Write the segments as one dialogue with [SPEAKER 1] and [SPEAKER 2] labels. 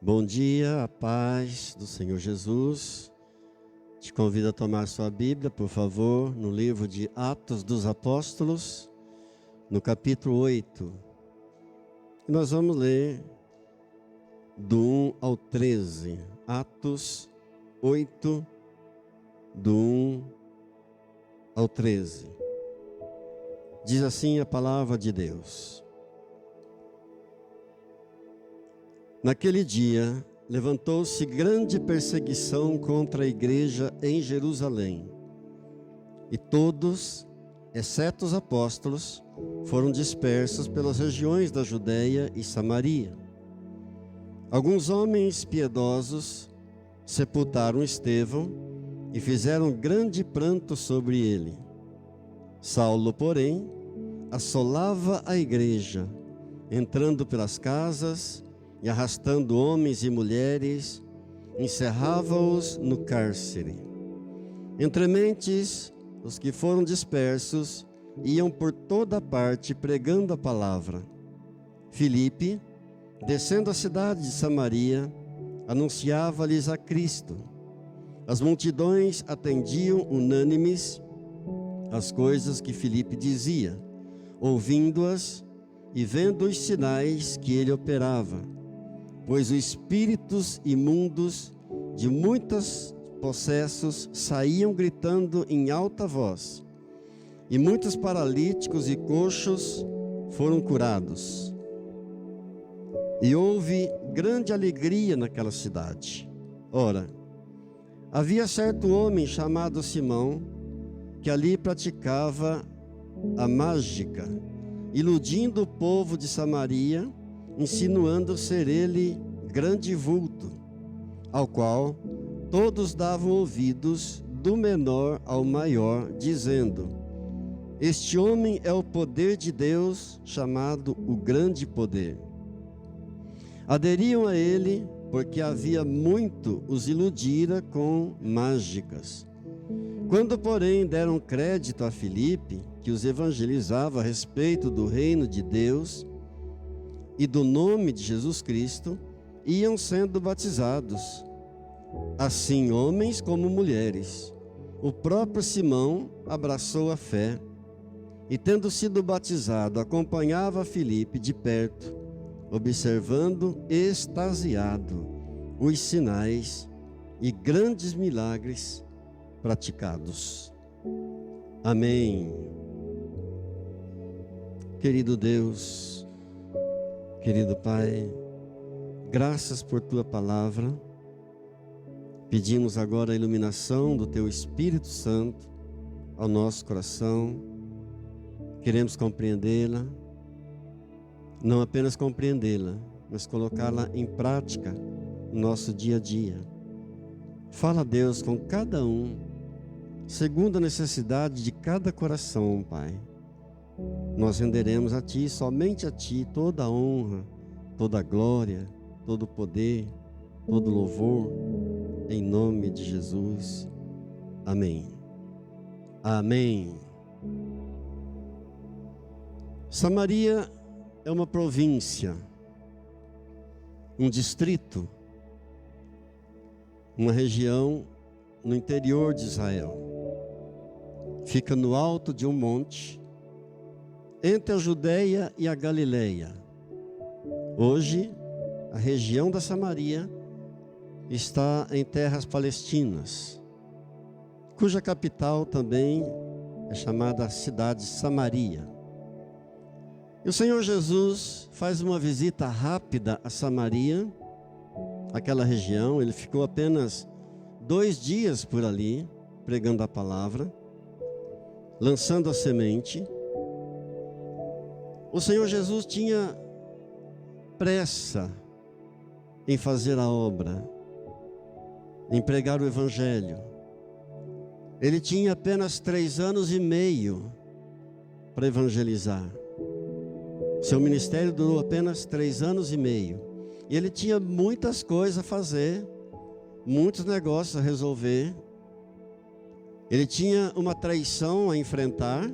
[SPEAKER 1] Bom dia, a paz do Senhor Jesus. Te convido a tomar sua Bíblia, por favor, no livro de Atos dos Apóstolos, no capítulo 8. E nós vamos ler do 1 ao 13. Atos 8, do 1 ao 13. Diz assim a palavra de Deus. Naquele dia, levantou-se grande perseguição contra a igreja em Jerusalém. E todos, exceto os apóstolos, foram dispersos pelas regiões da Judeia e Samaria. Alguns homens piedosos sepultaram Estevão e fizeram grande pranto sobre ele. Saulo, porém, assolava a igreja, entrando pelas casas e arrastando homens e mulheres, encerrava-os no cárcere. Entre mentes, os que foram dispersos iam por toda parte pregando a palavra. Filipe, descendo a cidade de Samaria, anunciava-lhes a Cristo. As multidões atendiam unânimes as coisas que Filipe dizia, ouvindo-as e vendo os sinais que ele operava. Pois os espíritos imundos de muitos possessos saíam gritando em alta voz, e muitos paralíticos e coxos foram curados. E houve grande alegria naquela cidade. Ora, havia certo homem chamado Simão, que ali praticava a mágica, iludindo o povo de Samaria, insinuando ser ele grande vulto, ao qual todos davam ouvidos, do menor ao maior, dizendo: este homem é o poder de Deus, chamado o grande poder. Aderiam a ele, porque havia muito os iludira com mágicas. Quando, porém, deram crédito a Filipe, que os evangelizava a respeito do reino de Deus e do nome de Jesus Cristo, iam sendo batizados, assim homens como mulheres. O próprio Simão abraçou a fé e, tendo sido batizado, acompanhava Filipe de perto, observando extasiado os sinais e grandes milagres praticados. Amém. Querido Deus, querido Pai, graças por Tua palavra. Pedimos agora a iluminação do Teu Espírito Santo ao nosso coração. Queremos compreendê-la, não apenas compreendê-la, mas colocá-la em prática no nosso dia a dia. Fala, Deus, com cada um, segundo a necessidade de cada coração, Pai. Nós renderemos a Ti, somente a Ti, toda a honra, toda a glória, todo o poder, todo o louvor, em nome de Jesus. Amém. Amém. Samaria é uma província, um distrito, uma região no interior de Israel. Fica no alto de um monte, entre a Judeia e a Galileia. Hoje, a região da Samaria está em terras palestinas, cuja capital também é chamada cidade de Samaria. E o Senhor Jesus faz uma visita rápida a Samaria, aquela região. Ele ficou apenas 2 dias por ali, pregando a palavra, lançando a semente. O Senhor Jesus tinha pressa em fazer a obra, em pregar o Evangelho. Ele tinha apenas 3 anos e meio para evangelizar. Seu ministério durou apenas 3 anos e meio. E ele tinha muitas coisas a fazer, muitos negócios a resolver. Ele tinha uma traição a enfrentar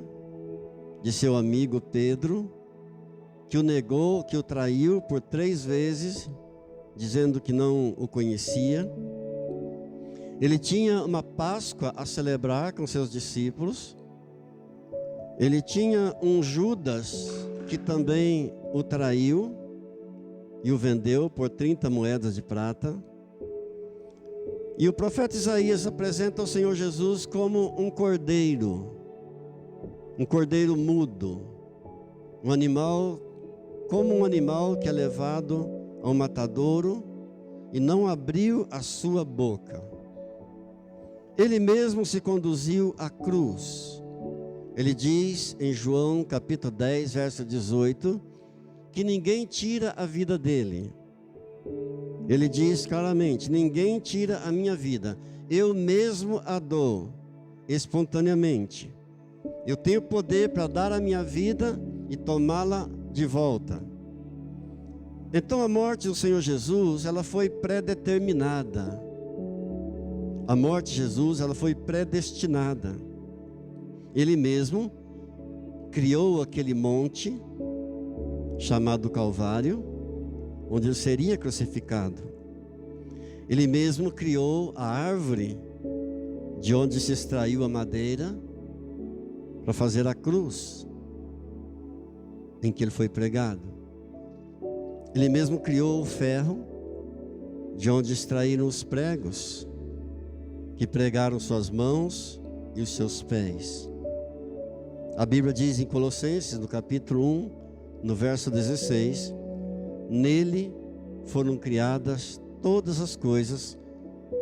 [SPEAKER 1] de seu amigo Pedro, que o negou, que o traiu por 3 vezes. dizendo que não o conhecia. Ele tinha uma Páscoa a celebrar com seus discípulos. Ele tinha um Judas que também o traiu e o vendeu por 30 moedas de prata. E o profeta Isaías apresenta o Senhor Jesus como um cordeiro mudo, um animal, como um animal que é levado ao matadouro e não abriu a sua boca. Ele mesmo se conduziu à cruz. Ele diz em João capítulo 10, verso 18, que ninguém tira a vida dele. Ele diz claramente: ninguém tira a minha vida, eu mesmo a dou espontaneamente. Eu tenho poder para dar a minha vida e tomá-la de volta. Então a morte do Senhor Jesus, ela foi predeterminada. A morte de Jesus, ela foi predestinada. Ele mesmo criou aquele monte chamado Calvário, onde ele seria crucificado. Ele mesmo criou a árvore de onde se extraiu a madeira para fazer a cruz em que ele foi pregado. Ele mesmo criou o ferro de onde extraíram os pregos que pregaram suas mãos e os seus pés. A Bíblia diz em Colossenses, no capítulo 1, no verso 16, nele foram criadas todas as coisas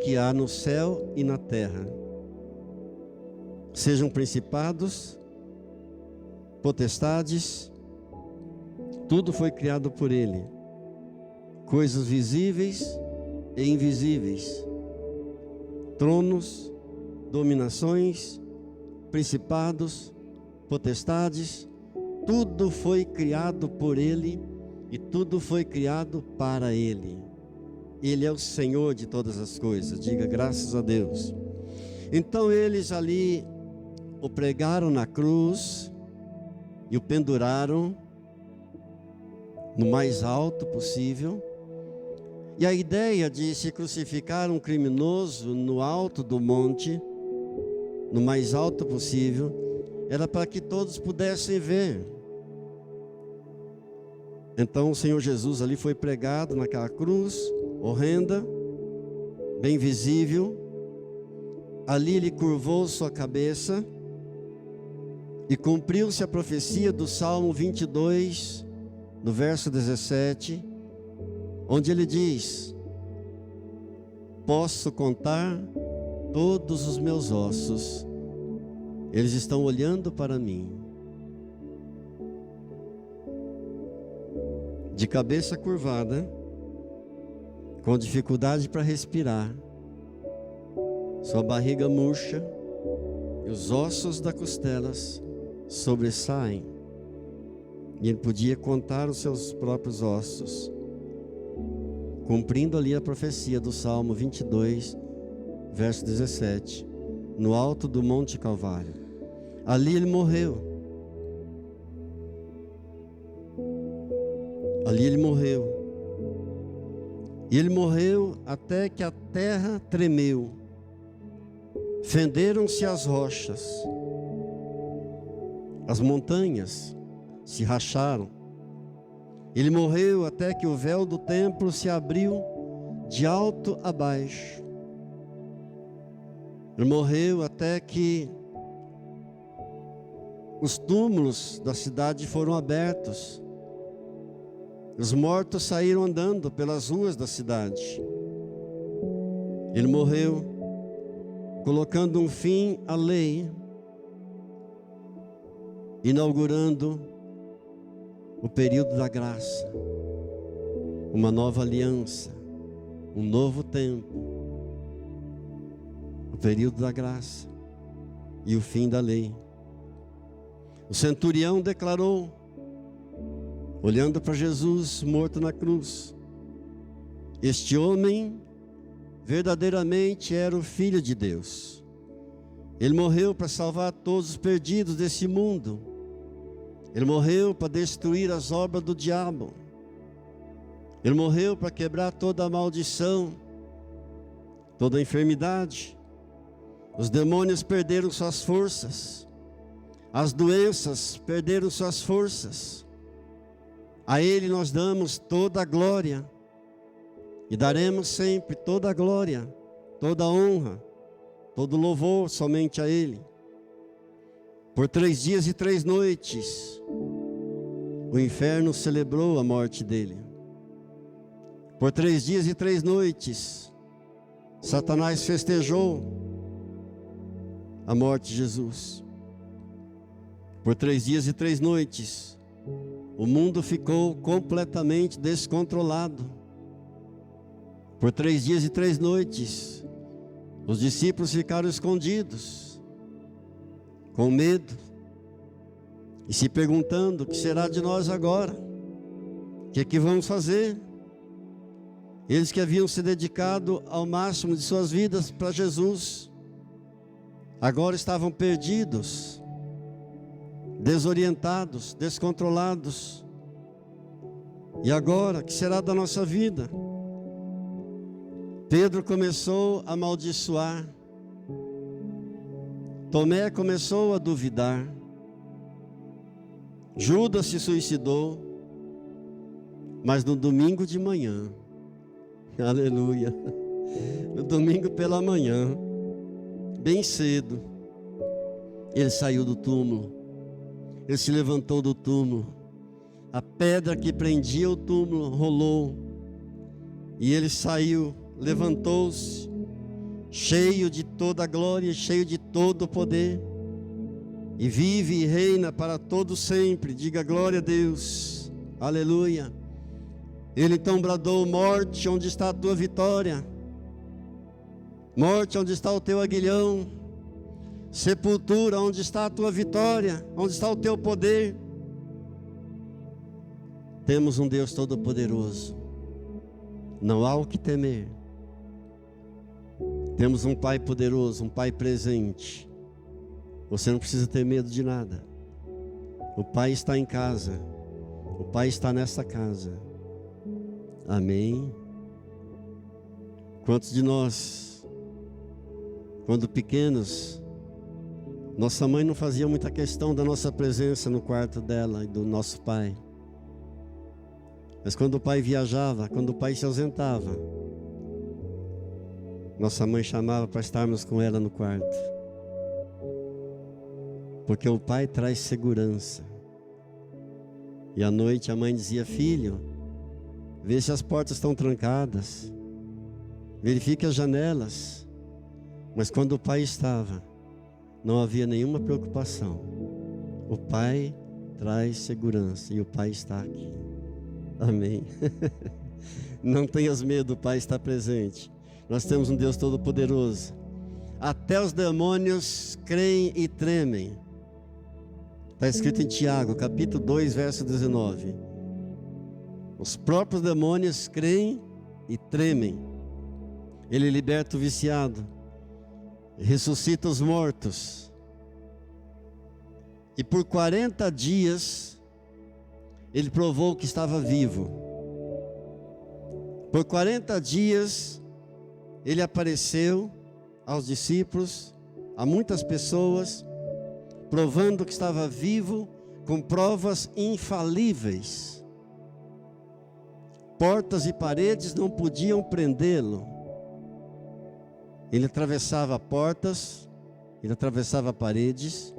[SPEAKER 1] que há no céu e na terra, sejam principados, potestades, tudo foi criado por ele, coisas visíveis e invisíveis, tronos, dominações, principados, potestades, tudo foi criado por ele e tudo foi criado para ele. Ele é o Senhor de todas as coisas, diga graças a Deus. Então eles ali o pregaram na cruz e o penduraram no mais alto possível. E a ideia de se crucificar um criminoso no alto do monte, no mais alto possível, era para que todos pudessem ver. Então o Senhor Jesus ali foi pregado naquela cruz horrenda, bem visível. Ali ele curvou sua cabeça e cumpriu-se a profecia do Salmo 22, no verso 17, onde ele diz: posso contar todos os meus ossos, eles estão olhando para mim. De cabeça curvada, com dificuldade para respirar, sua barriga murcha e os ossos das costelas sobressaem. E ele podia contar os seus próprios ossos, cumprindo ali a profecia do Salmo 22, verso 17, no alto do Monte Calvário. Ali ele morreu. Ali ele morreu. E ele morreu até que a terra tremeu. Fenderam-se as rochas. As montanhas se racharam. Ele morreu até que o véu do templo se abriu de alto a baixo. Ele morreu até que os túmulos da cidade foram abertos. Os mortos saíram andando pelas ruas da cidade. Ele morreu colocando um fim à lei, inaugurando o período da graça, uma nova aliança, um novo tempo, o período da graça e o fim da lei. O centurião declarou, olhando para Jesus morto na cruz: este homem verdadeiramente era o Filho de Deus. Ele morreu para salvar todos os perdidos desse mundo. Ele morreu para destruir as obras do diabo. Ele morreu para quebrar toda a maldição, toda a enfermidade. Os demônios perderam suas forças. As doenças perderam suas forças. A Ele nós damos toda a glória. E daremos sempre toda a glória, toda a honra, todo louvor somente a Ele. Por 3 dias e 3 noites, o inferno celebrou a morte dele. Por 3 dias e 3 noites, Satanás festejou a morte de Jesus. Por 3 dias e 3 noites, o mundo ficou completamente descontrolado. Por 3 dias e 3 noites, os discípulos ficaram escondidos, com medo, e se perguntando: o que será de nós agora? O que é que vamos fazer? Eles que haviam se dedicado ao máximo de suas vidas para Jesus, agora estavam perdidos, desorientados, descontrolados. E agora, o que será da nossa vida? Pedro começou a amaldiçoar. Tomé começou a duvidar. Judas se suicidou. Mas no domingo de manhã, aleluia, no domingo pela manhã, bem cedo, ele saiu do túmulo. Ele se levantou do túmulo. A pedra que prendia o túmulo rolou. E ele saiu, levantou-se, cheio de toda a glória, cheio de todo o poder, e vive e reina para todo sempre. Diga glória a Deus, aleluia. Ele então bradou: morte, onde está a tua vitória? Morte, onde está o teu aguilhão? Sepultura, onde está a tua vitória? Onde está o teu poder? Temos um Deus todo-poderoso, não há o que temer. Temos um Pai poderoso, um Pai presente. Você não precisa ter medo de nada. O Pai está em casa. O Pai está nessa casa. Amém? Quantos de nós, quando pequenos, nossa mãe não fazia muita questão da nossa presença no quarto dela e do nosso pai. Mas quando o pai viajava, quando o pai se ausentava, nossa mãe chamava para estarmos com ela no quarto. Porque o pai traz segurança. E à noite a mãe dizia: filho, vê se as portas estão trancadas, verifique as janelas. Mas quando o pai estava, não havia nenhuma preocupação. O pai traz segurança e o pai está aqui. Amém. Não tenhas medo, o pai está presente. Nós temos um Deus todo-poderoso. Até os demônios creem e tremem. Está escrito em Tiago, capítulo 2, verso 19. Os próprios demônios creem e tremem. Ele liberta o viciado, ressuscita os mortos. E por 40 dias, ele provou que estava vivo. Por 40 dias, ele apareceu aos discípulos, a muitas pessoas, provando que estava vivo, com provas infalíveis. Portas e paredes não podiam prendê-lo. Ele atravessava portas, ele atravessava paredes,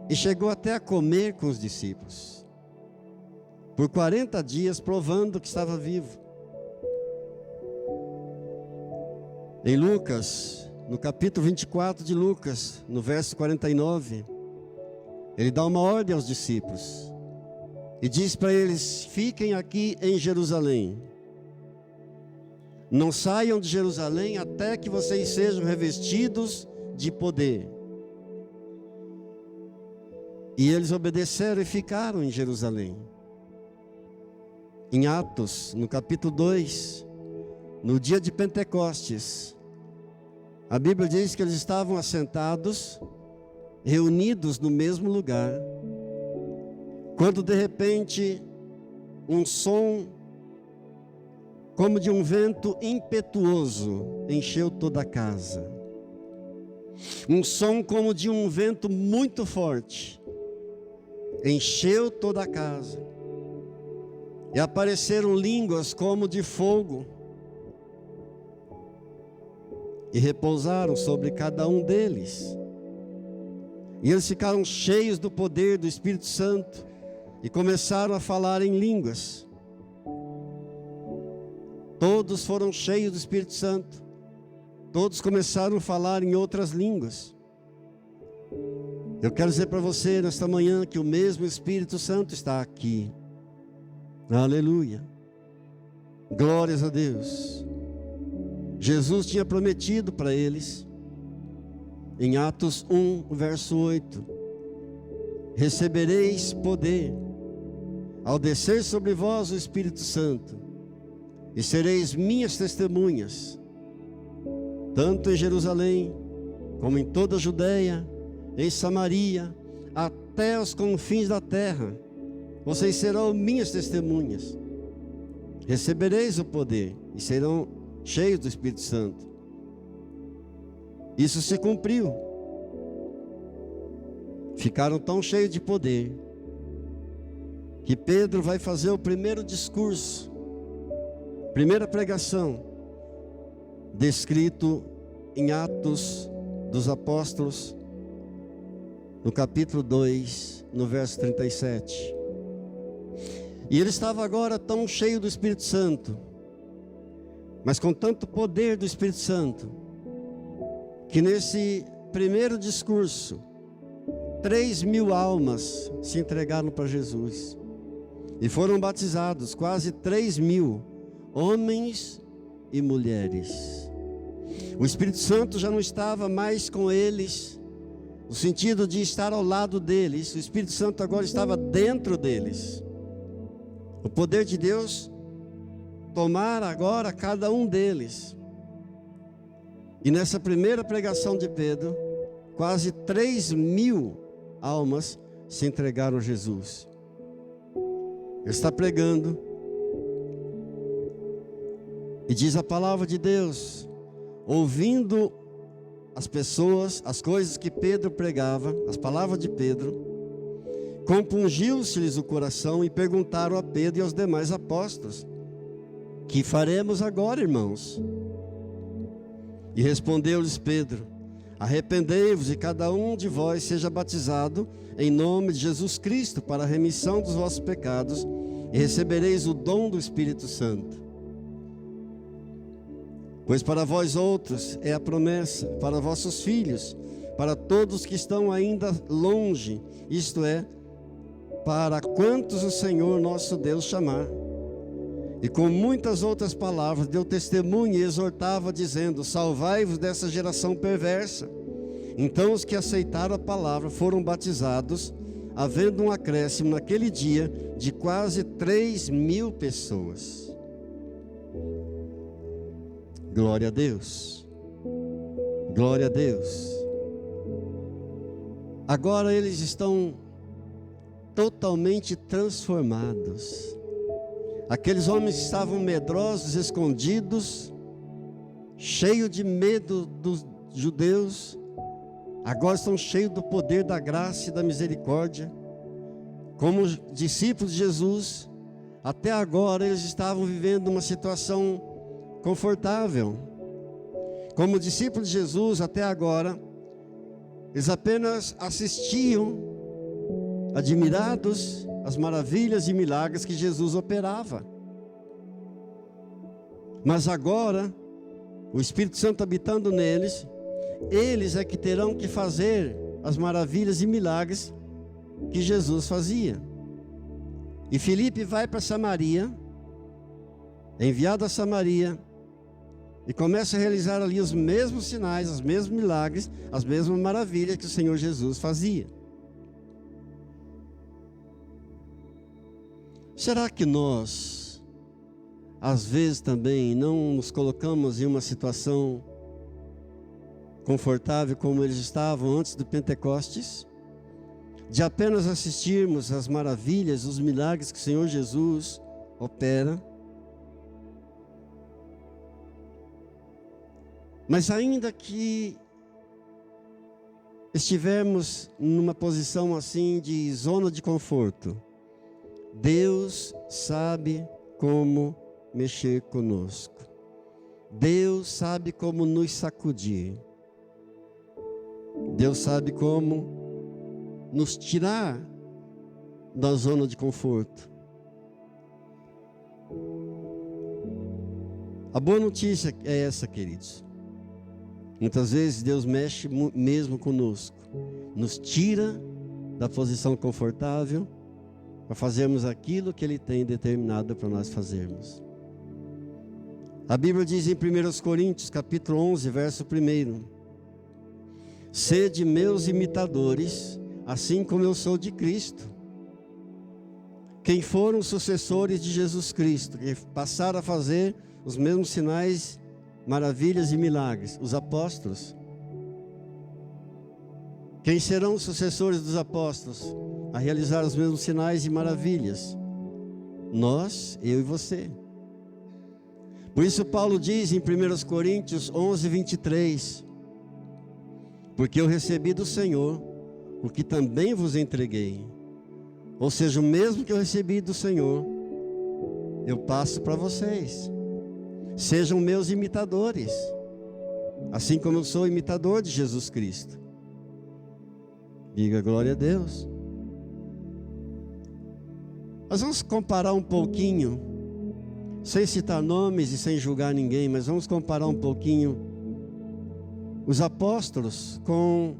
[SPEAKER 1] e chegou até a comer com os discípulos, por 40 dias, provando que estava vivo. Em Lucas, no capítulo 24 de Lucas, no verso 49, ele dá uma ordem aos discípulos, e diz para eles: fiquem aqui em Jerusalém, não saiam de Jerusalém até que vocês sejam revestidos de poder. E eles obedeceram e ficaram em Jerusalém. Em Atos, no capítulo 2, no dia de Pentecostes, a Bíblia diz que eles estavam assentados, reunidos no mesmo lugar, quando de repente um som como de um vento impetuoso, encheu toda a casa. Um som como de um vento muito forte encheu toda a casa. E apareceram línguas como de fogo, e repousaram sobre cada um deles. E eles ficaram cheios do poder do Espírito Santo, e começaram a falar em línguas. Todos foram cheios do Espírito Santo. Todos começaram a falar em outras línguas. Eu quero dizer para você nesta manhã que o mesmo Espírito Santo está aqui. Aleluia. Glórias a Deus. Jesus tinha prometido para eles, em Atos 1, verso 8: recebereis poder ao descer sobre vós o Espírito Santo, e sereis minhas testemunhas, tanto em Jerusalém, como em toda a Judéia, em Samaria, até os confins da terra. Vocês serão minhas testemunhas. Recebereis o poder e serão cheios do Espírito Santo. Isso se cumpriu. Ficaram tão cheios de poder que Pedro vai fazer o primeiro discurso, primeira pregação, descrito em Atos dos Apóstolos, no capítulo 2, no verso 37. E ele estava agora tão cheio do Espírito Santo, mas com tanto poder do Espírito Santo, que nesse primeiro discurso, 3.000 almas se entregaram para Jesus, e foram batizados, quase 3.000, homens e mulheres. O Espírito Santo já não estava mais com eles, no sentido de estar ao lado deles. O Espírito Santo agora estava dentro deles. O poder de Deus tomara agora cada um deles. E nessa primeira pregação de Pedro, quase 3.000 almas se entregaram a Jesus. Ele está pregando, e diz a palavra de Deus, ouvindo as pessoas, as coisas que Pedro pregava, as palavras de Pedro, compungiu-se-lhes o coração e perguntaram a Pedro e aos demais apóstolos: que faremos agora, irmãos? E respondeu-lhes Pedro: arrependei-vos e cada um de vós seja batizado em nome de Jesus Cristo para a remissão dos vossos pecados, e recebereis o dom do Espírito Santo. Pois para vós outros é a promessa, para vossos filhos, para todos que estão ainda longe, isto é, para quantos o Senhor nosso Deus chamar. E com muitas outras palavras deu testemunho e exortava, dizendo: salvai-vos dessa geração perversa. Então os que aceitaram a palavra foram batizados, havendo um acréscimo naquele dia de quase 3.000 pessoas. Glória a Deus. Glória a Deus. Agora eles estão totalmente transformados. Aqueles homens estavam medrosos, escondidos, cheios de medo dos judeus, agora estão cheios do poder da graça e da misericórdia. Como discípulos de Jesus, até agora eles estavam vivendo uma situação confortável. Como discípulos de Jesus, até agora, eles apenas assistiam, admirados, as maravilhas e milagres que Jesus operava. Mas agora, o Espírito Santo habitando neles, eles é que terão que fazer as maravilhas e milagres que Jesus fazia. E Filipe vai para Samaria, é enviado a Samaria, e começa a realizar ali os mesmos sinais, os mesmos milagres, as mesmas maravilhas que o Senhor Jesus fazia. Será que nós, às vezes também, não nos colocamos em uma situação confortável como eles estavam antes do Pentecostes? De apenas assistirmos às maravilhas, os milagres que o Senhor Jesus opera? Mas ainda que estivermos numa posição assim de zona de conforto, Deus sabe como mexer conosco. Deus sabe como nos sacudir. Deus sabe como nos tirar da zona de conforto. A boa notícia é essa, queridos. Muitas vezes Deus mexe mesmo conosco, nos tira da posição confortável para fazermos aquilo que Ele tem determinado para nós fazermos. A Bíblia diz em 1 Coríntios, capítulo 11, verso 1: Sede meus imitadores, assim como eu sou de Cristo. Quem foram os sucessores de Jesus Cristo, que passaram a fazer os mesmos sinais, maravilhas e milagres? Os apóstolos. Quem serão os sucessores dos apóstolos a realizar os mesmos sinais e maravilhas? Nós, eu e você. Por isso Paulo diz em 1 Coríntios 11, 23: Porque eu recebi do Senhor o que também vos entreguei. Ou seja, o mesmo que eu recebi do Senhor, eu passo para vocês. Sejam meus imitadores, assim como eu sou imitador de Jesus Cristo. Diga glória a Deus. Nós vamos comparar um pouquinho, sem citar nomes e sem julgar ninguém, mas vamos comparar um pouquinho os apóstolos com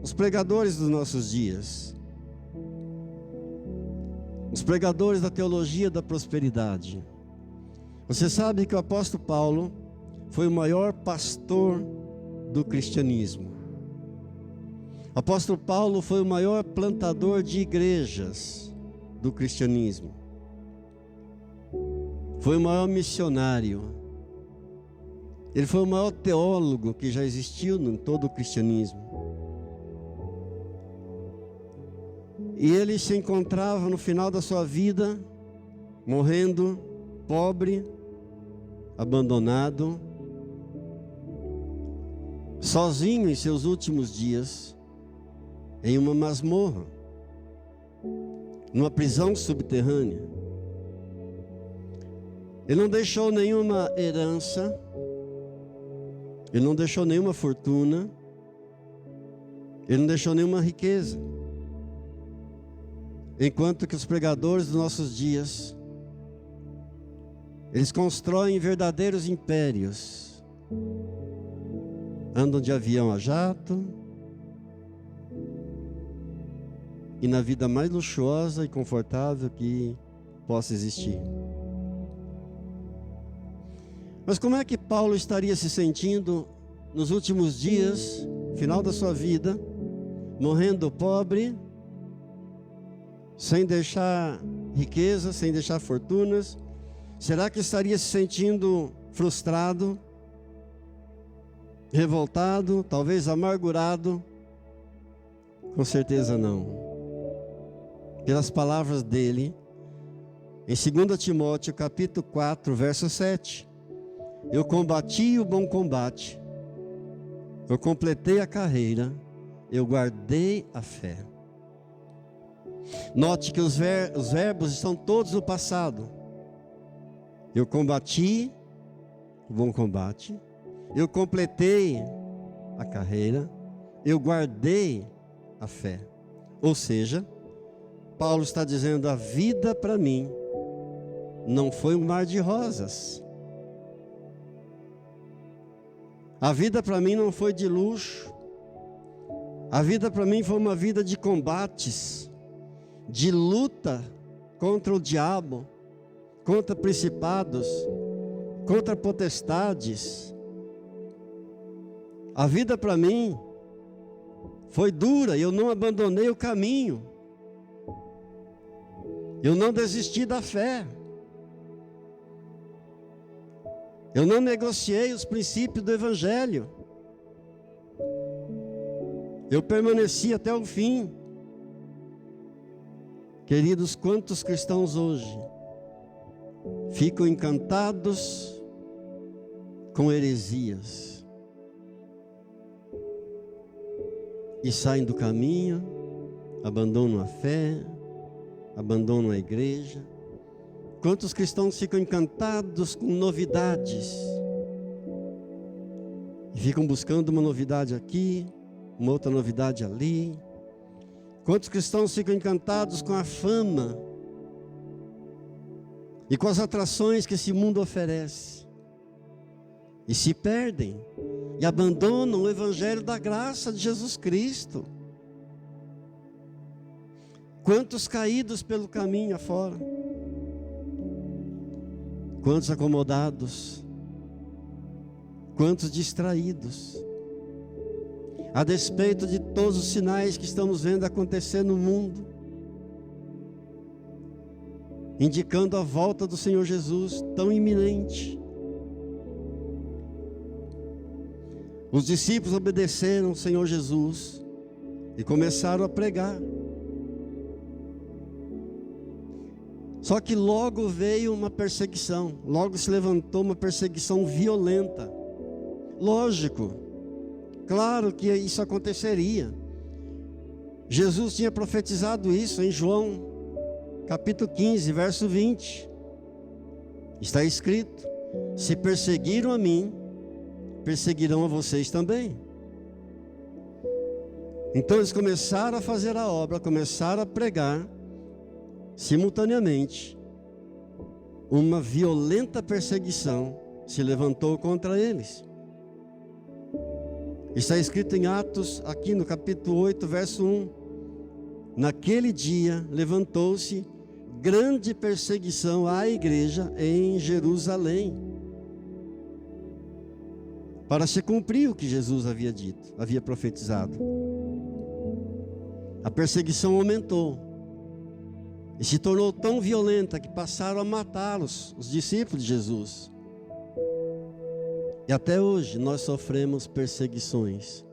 [SPEAKER 1] os pregadores dos nossos dias. Os pregadores da teologia da prosperidade. Você sabe que o apóstolo Paulo foi o maior pastor do cristianismo. O apóstolo Paulo foi o maior plantador de igrejas do cristianismo. Foi o maior missionário. Ele foi o maior teólogo que já existiu em todo o cristianismo. E ele se encontrava no final da sua vida, morrendo pobre, abandonado, sozinho em seus últimos dias, em uma masmorra, numa prisão subterrânea. Ele não deixou nenhuma herança, ele não deixou nenhuma fortuna, ele não deixou nenhuma riqueza. Enquanto que os pregadores dos nossos dias, eles constroem verdadeiros impérios, andam de avião a jato, e na vida mais luxuosa e confortável que possa existir. Mas como é que Paulo estaria se sentindo nos últimos dias, final da sua vida, morrendo pobre, sem deixar riqueza, sem deixar fortunas? Será que estaria se sentindo frustrado, revoltado, talvez amargurado? Com certeza não. Pelas palavras dele, em 2 Timóteo capítulo 4, verso 7: Eu combati o bom combate, eu completei a carreira, eu guardei a fé. Note que os verbos estão todos no passado. Eu combati o bom combate, eu completei a carreira, eu guardei a fé. Ou seja, Paulo está dizendo: a vida para mim não foi um mar de rosas. A vida para mim não foi de luxo. A vida para mim foi uma vida de combates, de luta contra o diabo, contra principados, contra potestades. A vida para mim foi dura, eu não abandonei o caminho. Eu não desisti da fé. Eu não negociei os princípios do Evangelho. Eu permaneci até o fim. Queridos, quantos cristãos hoje ficam encantados com heresias e saem do caminho, abandonam a fé, abandonam a igreja. Quantos cristãos ficam encantados com novidades e ficam buscando uma novidade aqui, uma outra novidade ali. Quantos cristãos ficam encantados com a fama e com as atrações que esse mundo oferece e se perdem e abandonam o evangelho da graça de Jesus Cristo. Quantos caídos pelo caminho afora, quantos acomodados, quantos distraídos, a despeito de todos os sinais que estamos vendo acontecer no mundo, indicando a volta do Senhor Jesus tão iminente. Os discípulos obedeceram ao Senhor Jesus e começaram a pregar. Só que logo veio uma perseguição, logo se levantou uma perseguição violenta. Lógico, claro que isso aconteceria. Jesus tinha profetizado isso em João, capítulo 15, verso 20. Está escrito: se perseguiram a mim, perseguirão a vocês também. Então eles começaram a fazer a obra, começaram a pregar. Simultaneamente, uma violenta perseguição se levantou contra eles. Está escrito em Atos, aqui no capítulo 8, verso 1. Naquele dia levantou-se grande perseguição à igreja em Jerusalém, para se cumprir o que Jesus havia dito, havia profetizado. A perseguição aumentou e se tornou tão violenta que passaram a matá-los, os discípulos de Jesus. E até hoje nós sofremos perseguições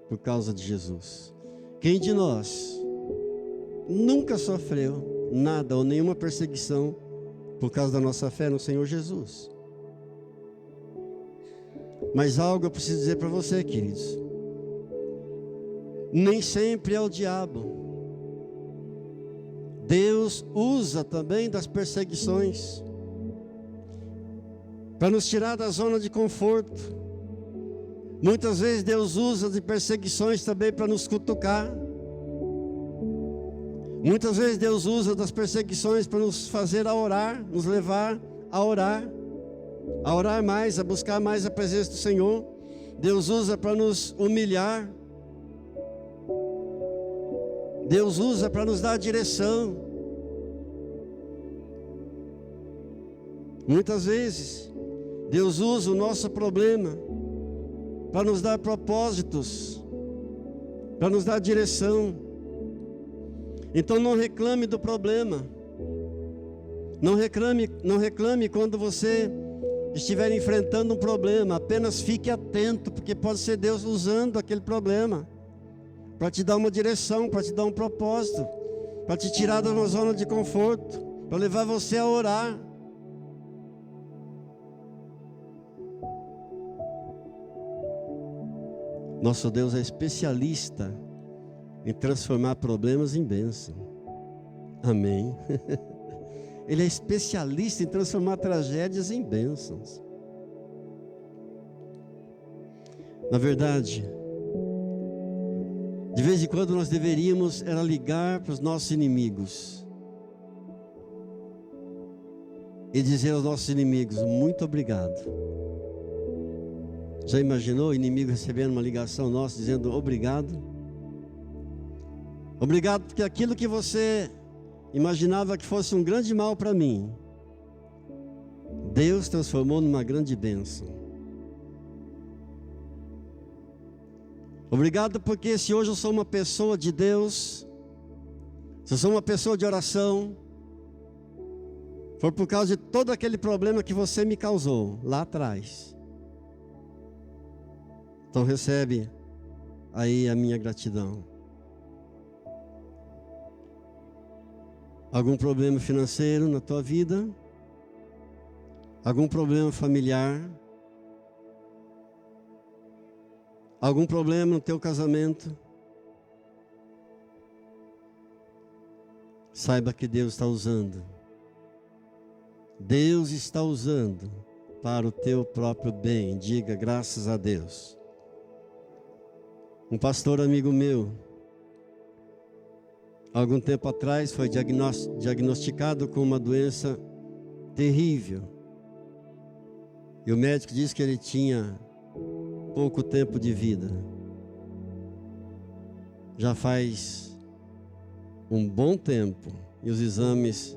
[SPEAKER 1] por causa de Jesus. Quem de nós nunca sofreu nada ou nenhuma perseguição por causa da nossa fé no Senhor Jesus? Mas algo eu preciso dizer para você, queridos. Nem sempre é o diabo. Deus usa também das perseguições para nos tirar da zona de conforto. Muitas vezes Deus usa de perseguições também para nos cutucar. Muitas vezes Deus usa das perseguições para nos fazer a orar, nos levar a orar mais, a buscar mais a presença do Senhor. Deus usa para nos humilhar. Deus usa para nos dar direção. Muitas vezes Deus usa o nosso problema para nos dar propósitos, para nos dar direção. Então não reclame do problema. Não reclame quando você estiver enfrentando um problema. Apenas fique atento, porque pode ser Deus usando aquele problema para te dar uma direção, para te dar um propósito, para te tirar da uma zona de conforto, para levar você a orar. Nosso Deus é especialista em transformar problemas em bênção. Amém. Ele é especialista em transformar tragédias em bênçãos. Na verdade, de vez em quando nós deveríamos era ligar para os nossos inimigos e dizer aos nossos inimigos: muito obrigado. Já imaginou o inimigo recebendo uma ligação nossa dizendo obrigado? Obrigado porque aquilo que você imaginava que fosse um grande mal para mim, Deus transformou numa grande bênção. Obrigado porque se hoje eu sou uma pessoa de Deus, se eu sou uma pessoa de oração, foi por causa de todo aquele problema que você me causou lá atrás. Então recebe aí a minha gratidão. Algum problema financeiro na tua vida? Algum problema familiar? Algum problema no teu casamento? Saiba que Deus está usando. Deus está usando para o teu próprio bem. Diga graças a Deus. Um pastor amigo meu, algum tempo atrás, foi diagnosticado com uma doença terrível. E o médico disse que ele tinha pouco tempo de vida. Já faz um bom tempo e os exames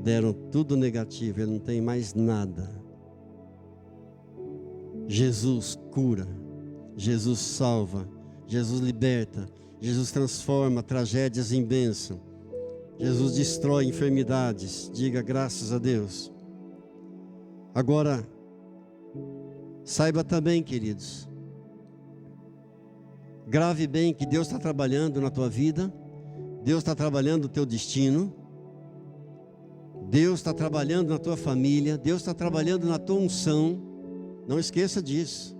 [SPEAKER 1] deram tudo negativo, ele não tem mais nada. Jesus cura, Jesus salva, Jesus liberta, Jesus transforma tragédias em bênção, Jesus destrói enfermidades. Diga graças a Deus. Agora, saiba também, queridos, grave bem que Deus está trabalhando na tua vida, Deus está trabalhando no teu destino, Deus está trabalhando na tua família, Deus está trabalhando na tua unção. Não esqueça disso.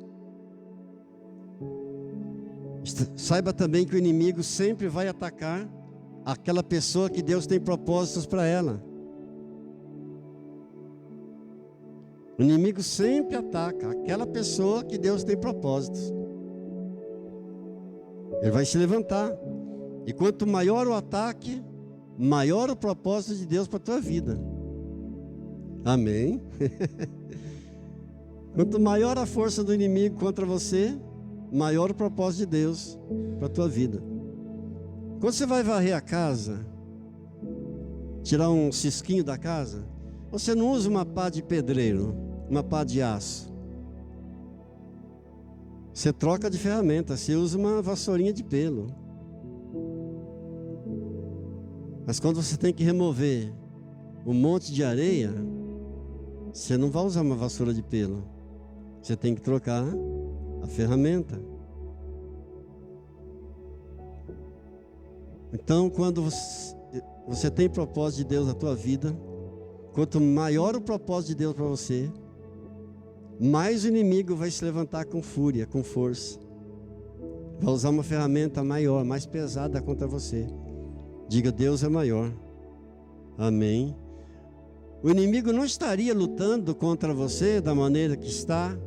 [SPEAKER 1] Saiba também que o inimigo sempre vai atacar aquela pessoa que Deus tem propósitos para ela. O inimigo sempre ataca aquela pessoa que Deus tem propósitos. Ele vai se levantar. E quanto maior o ataque, maior o propósito de Deus para a tua vida. Amém? Quanto maior a força do inimigo contra você, maior o propósito de Deus para a tua vida. Quando você vai varrer a casa, tirar um cisquinho da casa, você não usa uma pá de pedreiro, uma pá de aço. Você troca de ferramenta, você usa uma vassourinha de pelo. Mas quando você tem que remover um monte de areia, você não vai usar uma vassoura de pelo. Você tem que trocar a ferramenta. Então, quando você tem propósito de Deus na tua vida, quanto maior o propósito de Deus para você, mais o inimigo vai se levantar com fúria, com força. Vai usar uma ferramenta maior, mais pesada contra você. Diga, Deus é maior. Amém. O inimigo não estaria lutando contra você da maneira que está,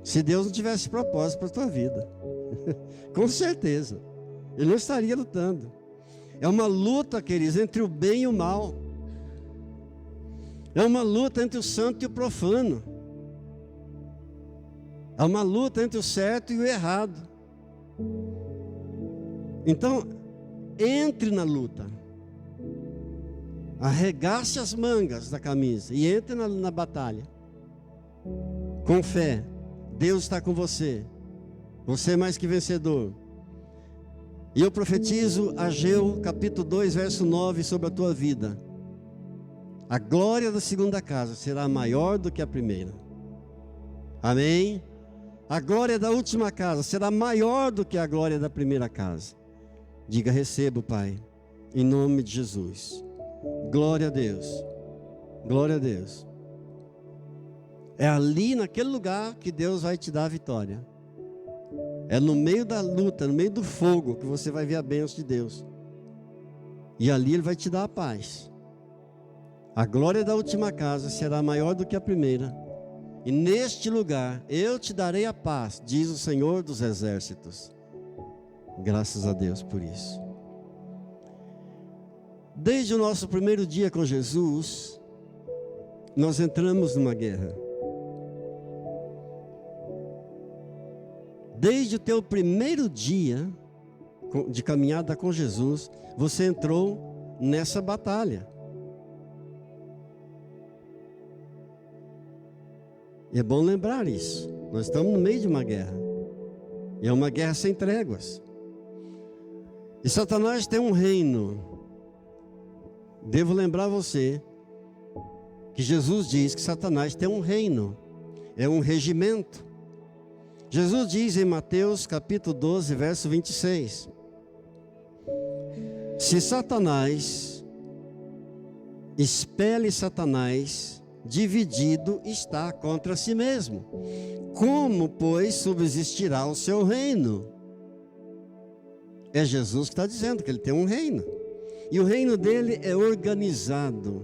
[SPEAKER 1] se Deus não tivesse propósito para a tua vida. Com certeza. Ele não estaria lutando. É uma luta, queridos, entre o bem e o mal. É uma luta entre o santo e o profano. É uma luta entre o certo e o errado. Então, entre na luta. Arregace as mangas da camisa e entre na batalha. Com fé. Deus está com você. Você é mais que vencedor. E eu profetizo Ageu capítulo 2, verso 9 sobre a tua vida. A glória da segunda casa será maior do que a primeira. Amém? A glória da última casa será maior do que a glória da primeira casa. Diga, recebo, Pai, em nome de Jesus. Glória a Deus. Glória a Deus. É ali naquele lugar que Deus vai te dar a vitória. É no meio da luta, no meio do fogo, que você vai ver a bênção de Deus. E ali Ele vai te dar a paz. A glória da última casa será maior do que a primeira. E neste lugar eu te darei a paz, diz o Senhor dos Exércitos. Graças a Deus por isso. Desde o nosso primeiro dia com Jesus, nós entramos numa guerra. Desde o teu primeiro dia de caminhada com Jesus, você entrou nessa batalha. E é bom lembrar isso. Nós estamos no meio de uma guerra. E é uma guerra sem tréguas. E Satanás tem um reino. Devo lembrar você que Jesus diz que Satanás tem um reino. É um regimento. Jesus diz em Mateus capítulo 12, verso 26. Se Satanás expele Satanás, dividido está contra si mesmo. Como, pois, subsistirá o seu reino? É Jesus que está dizendo que ele tem um reino. E o reino dele é organizado.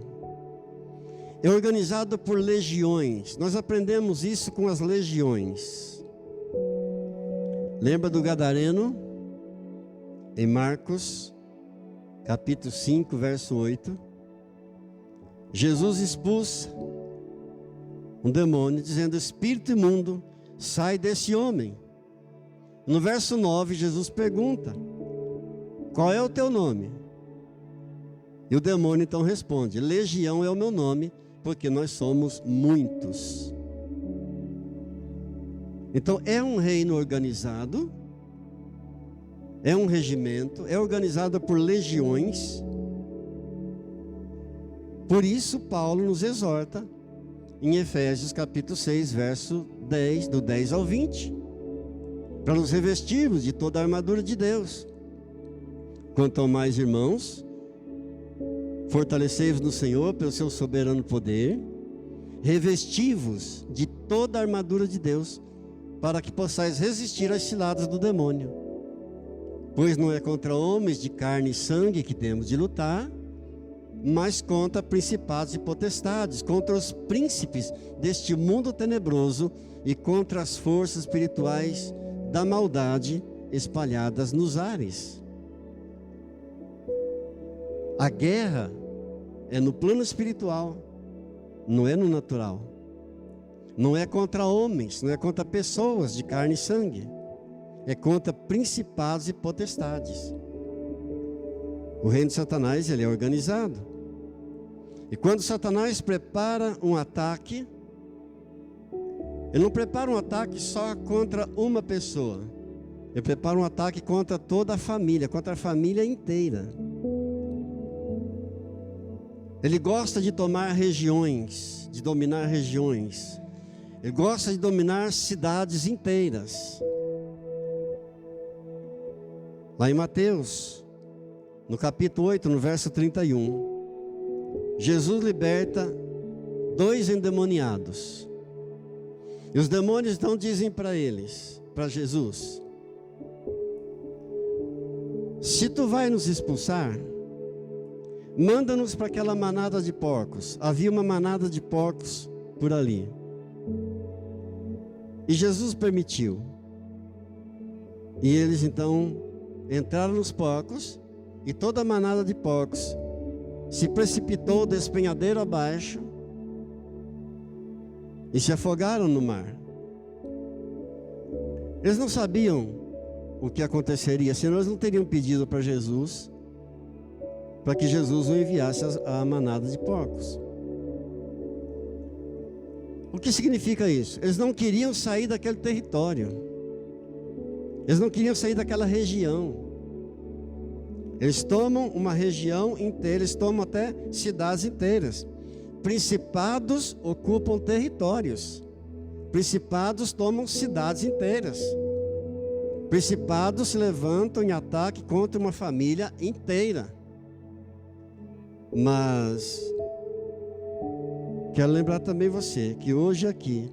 [SPEAKER 1] É organizado por legiões. Nós aprendemos isso com as legiões. Lembra do gadareno? Em Marcos, capítulo 5, verso 8. Jesus expulsa um demônio, dizendo: espírito imundo, sai desse homem. No verso 9, Jesus pergunta: qual é o teu nome? E o demônio então responde: legião é o meu nome, porque nós somos muitos. Então é um reino organizado, é um regimento, é organizado por legiões. Por isso Paulo nos exorta em Efésios capítulo 6, verso 10, do 10 ao 20, para nos revestirmos de toda a armadura de Deus. Quanto ao mais, irmãos, fortalecei-vos no Senhor pelo seu soberano poder, revesti-vos de toda a armadura de Deus, para que possais resistir às ciladas do demônio. Pois não é contra homens de carne e sangue que temos de lutar, mas contra principados e potestades, contra os príncipes deste mundo tenebroso e contra as forças espirituais da maldade espalhadas nos ares. A guerra é no plano espiritual, não é no natural. Não é contra homens, não é contra pessoas de carne e sangue. É contra principados e potestades. O reino de Satanás, ele é organizado. E quando Satanás prepara um ataque, ele não prepara um ataque só contra uma pessoa. Ele prepara um ataque contra toda a família, contra a família inteira. Ele gosta de tomar regiões, de dominar regiões. Ele gosta de dominar cidades inteiras. Lá em Mateus, no capítulo 8, no verso 31, Jesus liberta 2 endemoniados. E os demônios então dizem para eles, para Jesus: se tu vai nos expulsar, manda-nos para aquela manada de porcos. Havia uma manada de porcos por ali. E Jesus permitiu. E eles então entraram nos porcos, e toda a manada de porcos se precipitou do despenhadeiro abaixo e se afogaram no mar. Eles não sabiam o que aconteceria, senão eles não teriam pedido para Jesus, para que Jesus o enviasse a manada de porcos. O que significa isso? Eles não queriam sair daquele território. Eles não queriam sair daquela região. Eles tomam uma região inteira, eles tomam até cidades inteiras. Principados ocupam territórios. Principados tomam cidades inteiras. Principados se levantam em ataque contra uma família inteira. Mas quero lembrar também você que hoje aqui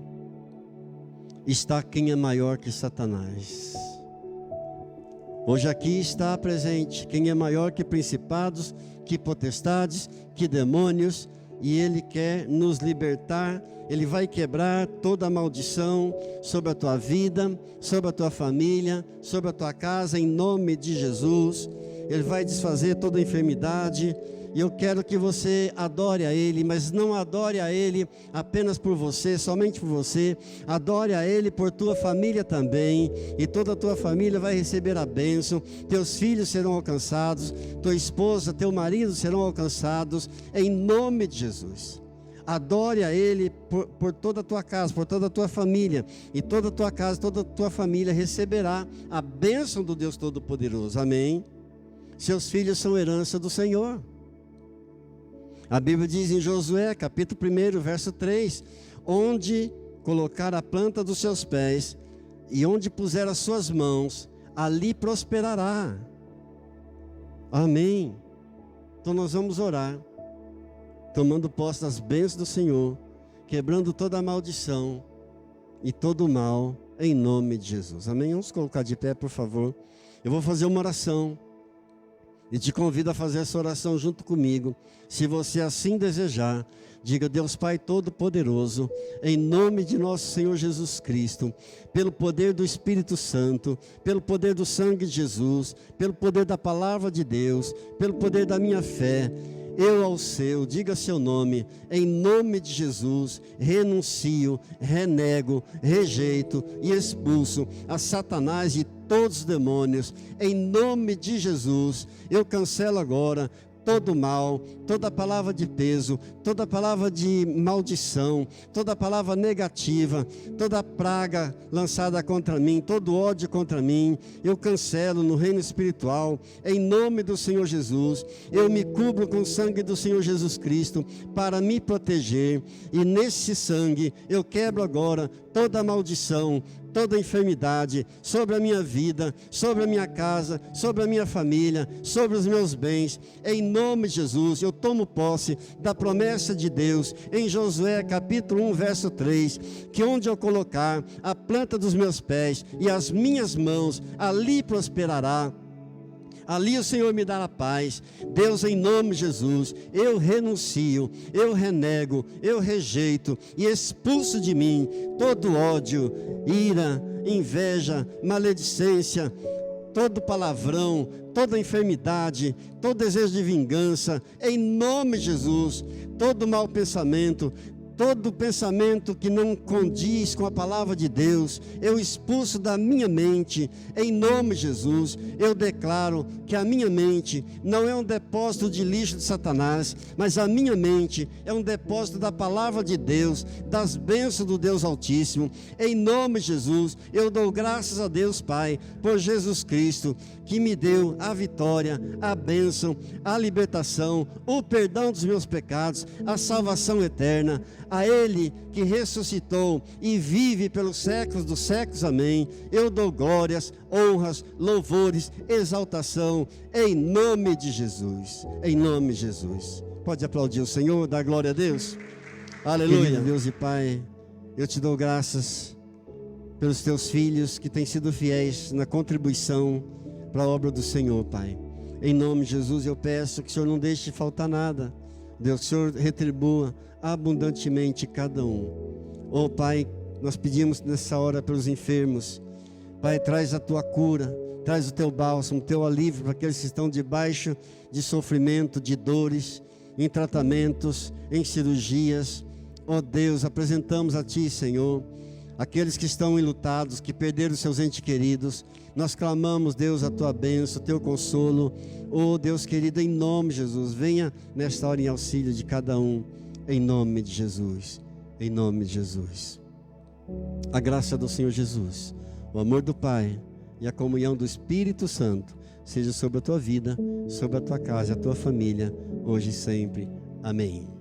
[SPEAKER 1] está quem é maior que Satanás. Hoje aqui está presente quem é maior que principados, que potestades, que demônios, e Ele quer nos libertar. Ele vai quebrar toda a maldição sobre a tua vida, sobre a tua família, sobre a tua casa, em nome de Jesus. Ele vai desfazer toda a enfermidade. E eu quero que você adore a Ele, mas não adore a Ele apenas por você, somente por você. Adore a Ele por tua família também. E toda a tua família vai receber a bênção. Teus filhos serão alcançados. Tua esposa, teu marido serão alcançados. Em nome de Jesus. Adore a Ele por toda a tua casa, por toda a tua família. E toda a tua casa, toda a tua família receberá a bênção do Deus Todo-Poderoso. Amém? Seus filhos são herança do Senhor. A Bíblia diz em Josué, capítulo 1, verso 3, onde colocar a planta dos seus pés e onde puser as suas mãos, ali prosperará. Amém. Então nós vamos orar, tomando posse das bênçãos do Senhor, quebrando toda a maldição e todo o mal, em nome de Jesus. Amém? Vamos colocar de pé, por favor. Eu vou fazer uma oração e te convido a fazer essa oração junto comigo. Se você assim desejar, diga: Deus Pai Todo-Poderoso, em nome de nosso Senhor Jesus Cristo, pelo poder do Espírito Santo, pelo poder do sangue de Jesus, pelo poder da palavra de Deus, pelo poder da minha fé, eu ao seu, diga seu nome, em nome de Jesus, renuncio, renego, rejeito e expulso a Satanás e todos os demônios. Em nome de Jesus, eu cancelo agora todo mal, toda palavra de peso, toda palavra de maldição, toda palavra negativa, toda praga lançada contra mim, todo ódio contra mim, eu cancelo no reino espiritual, em nome do Senhor Jesus. Eu me cubro com o sangue do Senhor Jesus Cristo para me proteger, e nesse sangue eu quebro agora toda maldição, toda enfermidade sobre a minha vida, sobre a minha casa, sobre a minha família, sobre os meus bens. Em nome de Jesus, eu tomo posse da promessa de Deus em Josué capítulo 1, verso 3, que onde eu colocar a planta dos meus pés e as minhas mãos, ali prosperará. Ali o Senhor me dará paz. Deus, em nome de Jesus, eu renuncio, eu renego, eu rejeito e expulso de mim todo ódio, ira, inveja, maledicência, todo palavrão, toda enfermidade, todo desejo de vingança, em nome de Jesus, todo mau pensamento, todo pensamento que não condiz com a palavra de Deus, eu expulso da minha mente, em nome de Jesus. Eu declaro que a minha mente não é um depósito de lixo de Satanás, mas a minha mente é um depósito da palavra de Deus, das bênçãos do Deus Altíssimo. Em nome de Jesus, eu dou graças a Deus Pai, por Jesus Cristo, que me deu a vitória, a bênção, a libertação, o perdão dos meus pecados, a salvação eterna. A Ele que ressuscitou e vive pelos séculos dos séculos, amém. Eu dou glórias, honras, louvores, exaltação, em nome de Jesus, em nome de Jesus. Pode aplaudir o Senhor, dar glória a Deus. Aleluia. Deus e Pai, eu te dou graças pelos teus filhos que têm sido fiéis na contribuição para a obra do Senhor, Pai. Em nome de Jesus eu peço que o Senhor não deixe faltar nada. Deus, que o Senhor retribua abundantemente cada um. Oh Pai, nós pedimos nessa hora pelos enfermos. Pai, traz a tua cura, traz o teu bálsamo, o teu alívio para aqueles que estão debaixo de sofrimento, de dores, em tratamentos, em cirurgias. Oh Deus, apresentamos a Ti, Senhor, aqueles que estão enlutados, que perderam seus entes queridos. Nós clamamos, Deus, a Tua bênção, o Teu consolo. Oh Deus querido, em nome de Jesus, venha nesta hora em auxílio de cada um. Em nome de Jesus, em nome de Jesus. A graça do Senhor Jesus, o amor do Pai e a comunhão do Espírito Santo seja sobre a tua vida, sobre a tua casa e a tua família, hoje e sempre. Amém.